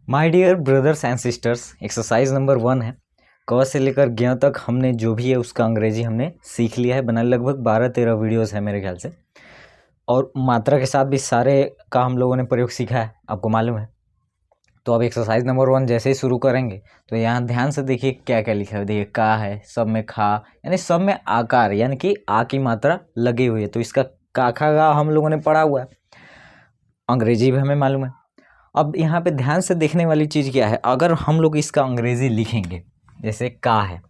My dear brothers and sisters, exercise number 1 है। क से लेकर ज्ञ तक हमने जो भी है उसका अंग्रेजी हमने सीख लिया है। बना लगभग 12-13 वीडियोस है मेरे ख्याल से, और मात्रा के साथ भी सारे का हम लोगों ने प्रयोग सीखा है, आपको मालूम है। तो अब एक्सरसाइज नंबर 1 जैसे ही शुरू करेंगे तो यहाँ ध्यान से देखिए क्या क्या लिखा है। देखिए का है, सब में खा, यानी सब में आकार, यानी कि आ की मात्रा लगी हुई है। तो इसका का खा गा हम लोगों ने पढ़ा हुआ है, अंग्रेजी भी हमें मालूम है। अब यहाँ पे ध्यान से देखने वाली चीज़ क्या है, अगर हम लोग इसका अंग्रेजी लिखेंगे, जैसे का है,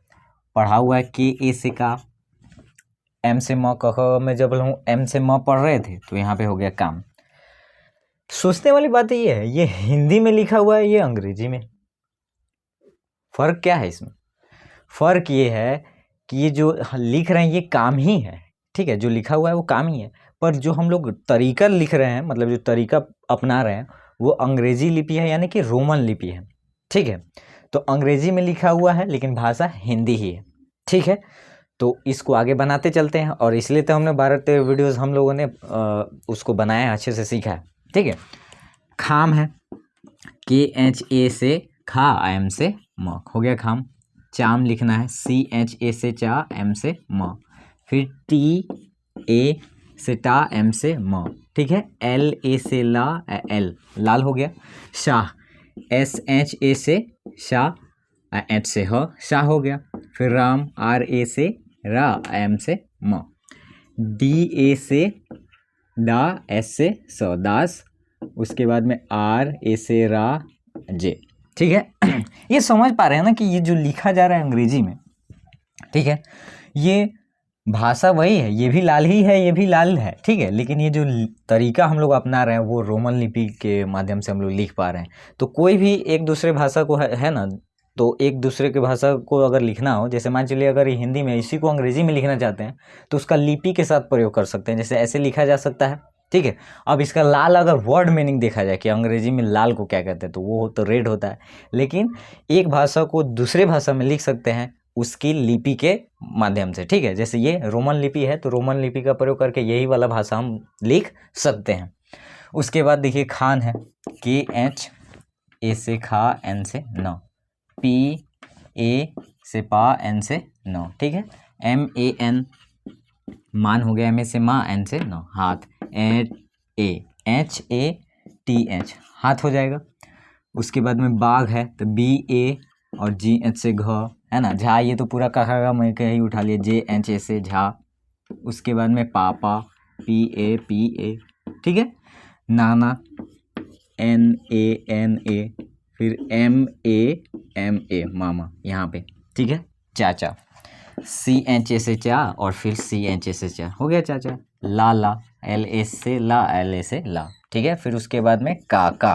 पढ़ा हुआ है के ए से का, एम से म, क में जब हम एम से म पढ़ रहे थे तो यहाँ पे हो गया काम। सोचने वाली बात ये है, ये हिंदी में लिखा हुआ है, ये अंग्रेजी में। फर्क क्या है इसमें? फर्क ये है कि ये जो लिख रहे हैं ये काम ही है, ठीक है, जो लिखा हुआ है वो काम ही है, पर जो हम लोग तरीका लिख रहे हैं, मतलब जो तरीका अपना रहे हैं वो अंग्रेजी लिपि है, यानी कि रोमन लिपि है, ठीक है। तो अंग्रेजी में लिखा हुआ है लेकिन भाषा हिंदी ही है, ठीक है। तो इसको आगे बनाते चलते हैं, और इसलिए तो हमने 12-13 वीडियोस हम लोगों ने उसको बनाया, अच्छे से सीखा है, ठीक है। खाम है, KHA से खा, एम से म, हो गया खाम। चाम लिखना है, CHA से चा, एम से म। फिर TA से टा, एम से म, ठीक है। LA से ला, एल, लाल हो गया। शाह, SHA से शाह, एच से ह, शाह हो गया। फिर राम, RA से रा, एम से म। DA से डा, एस से स, दास। उसके बाद में RA से रा, जे, ठीक है। ये समझ पा रहे हैं ना कि ये जो लिखा जा रहा है अंग्रेजी में, ठीक है, ये भाषा वही है, ये भी लाल ही है, ये भी लाल है, ठीक है, लेकिन ये जो तरीका हम लोग अपना रहे हैं वो रोमन लिपि के माध्यम से हम लोग लिख पा रहे हैं। तो कोई भी एक दूसरे भाषा को है ना, तो एक दूसरे के भाषा को अगर लिखना हो, जैसे मान चलिए अगर हिंदी में इसी को अंग्रेजी में लिखना चाहते हैं तो उसका लिपि के साथ प्रयोग कर सकते हैं, जैसे ऐसे लिखा जा सकता है, ठीक है। अब इसका लाल अगर वर्ड मीनिंग देखा जाए कि अंग्रेजी में लाल को क्या कहते हैं, तो वो तो रेड होता है, लेकिन एक भाषा को दूसरे भाषा में लिख सकते हैं उसकी लिपि के माध्यम से, ठीक है। जैसे ये रोमन लिपि है तो रोमन लिपि का प्रयोग करके यही वाला भाषा हम लिख सकते हैं। उसके बाद देखिए खान है, KHA से खा, एन से न। PA से पा, एन से न, ठीक है। MAN, मान हो गया, MA से माँ, एन से न। हाथ, HATH, हाथ हो जाएगा। उसके बाद में बाघ है तो BA और GH से घ, है ना। झा, ये तो पूरा कहा का मैं कहीं उठा लिया, JHA से झा। उसके बाद में पापा, PA, ठीक है। नाना, NANA। फिर MAMA, मामा यहाँ पे, ठीक है। चाचा, CHA से चा, और फिर CHA से चा, हो गया चाचा। लाला, LA से ला, LA से ला, ठीक है। फिर उसके बाद में काका,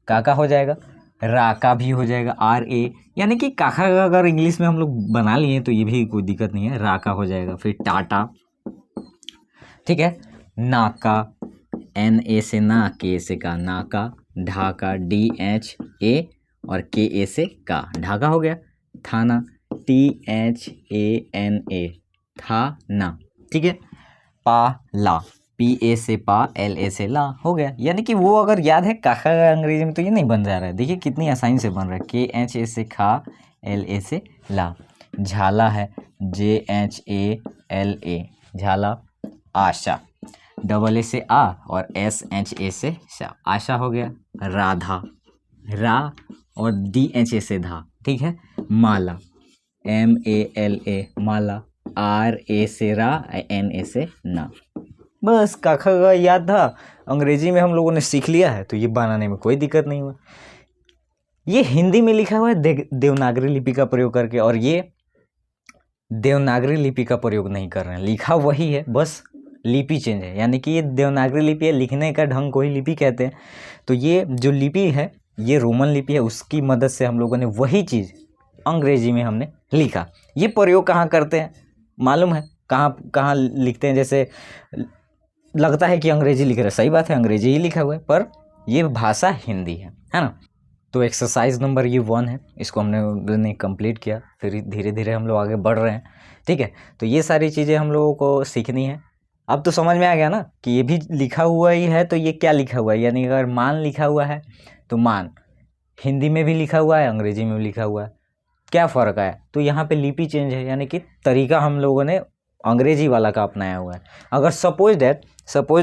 काका हो जाएगा। राका भी हो जाएगा, RA, यानी कि काका का अगर इंग्लिश में हम लोग बना लिए तो ये भी कोई दिक्कत नहीं है, राका हो जाएगा। फिर टाटा, ठीक है। नाका, NA से ना, K से का, नाका। ढाका, DHA और KA से का, ढाका हो गया। थाना, THANA, थाना, ठीक है। पाला, PA से पा, LA से ला, हो गया। यानी कि वो अगर याद है काका का अंग्रेजी में तो ये नहीं बन जा रहा है, देखिए कितनी आसानी से बन रहा है। KHA से खा, LA से ला। झाला है, JHALA, झाला। आशा, AA से आ और SHA से शा, आशा हो गया। राधा, रा और DHA से धा, ठीक है। माला, MALA, माला। RA से रा, NA से ना। बस काका का याद था, अंग्रेजी में हम लोगों ने सीख लिया है, तो ये बनाने में कोई दिक्कत नहीं हुआ। ये हिंदी में लिखा हुआ है देवनागरी लिपि का प्रयोग करके, और ये देवनागरी लिपि का प्रयोग नहीं कर रहे हैं, लिखा वही है, बस लिपि चेंज है। यानी कि ये देवनागरी लिपि है, लिखने का ढंग को ही लिपि कहते हैं। तो ये जो लिपि है ये रोमन लिपि है, उसकी मदद से हम लोगों ने वही चीज़ अंग्रेजी में हमने लिखा। ये प्रयोग कहाँ करते हैं मालूम है? कहाँ कहाँ लिखते हैं? जैसे लगता है कि अंग्रेजी लिख रहे हैं, सही बात है, अंग्रेजी ही लिखा हुआ है, पर ये भाषा हिंदी है ना। तो एक्सरसाइज नंबर ये 1 है, इसको हमने कंप्लीट किया, फिर धीरे धीरे हम लोग आगे बढ़ रहे हैं, ठीक है। तो ये सारी चीज़ें हम लोगों को सीखनी है। अब तो समझ में आ गया ना कि ये भी लिखा हुआ ही है, तो ये क्या लिखा हुआ है, यानी अगर मान लिखा हुआ है तो मान हिंदी में भी लिखा हुआ है, अंग्रेजी में भी लिखा हुआ है, क्या फ़र्क आया? तो यहाँ पे लिपि चेंज है, यानी कि तरीका हम लोगों ने अंग्रेजी वाला का अपनाया हुआ है। अगर सपोज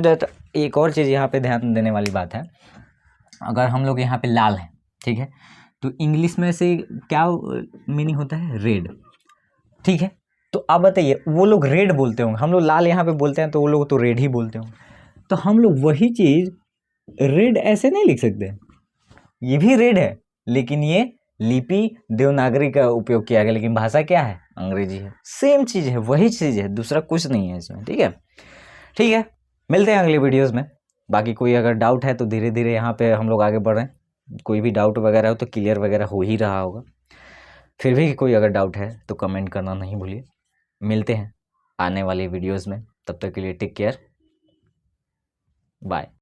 डैट एक और चीज़ यहाँ पे ध्यान देने वाली बात है, अगर हम लोग यहाँ पे लाल है, ठीक है, तो इंग्लिश में से क्या मीनिंग होता है? रेड, ठीक है। तो अब बताइए, वो लोग रेड बोलते होंगे, हम लोग लाल यहाँ पे बोलते हैं, तो वो लोग तो रेड ही बोलते होंगे। तो हम लोग वही चीज़ रेड ऐसे नहीं लिख सकते, ये भी रेड है, लेकिन ये लिपि देवनागरी का उपयोग किया गया, लेकिन भाषा क्या है? अंग्रेजी है। सेम चीज़ है, वही चीज़ है, दूसरा कुछ नहीं है इसमें, ठीक है। ठीक है, मिलते हैं अगले वीडियोज़ में। बाकी कोई अगर डाउट है तो धीरे धीरे यहाँ पे हम लोग आगे बढ़ रहे हैं। कोई भी डाउट वगैरह हो तो क्लियर वगैरह हो ही रहा होगा। फिर भी कोई अगर डाउट है तो कमेंट करना नहीं भूलिए। मिलते हैं आने वाली वीडियोज़ में, तब तक के लिए टेक केयर, बाय।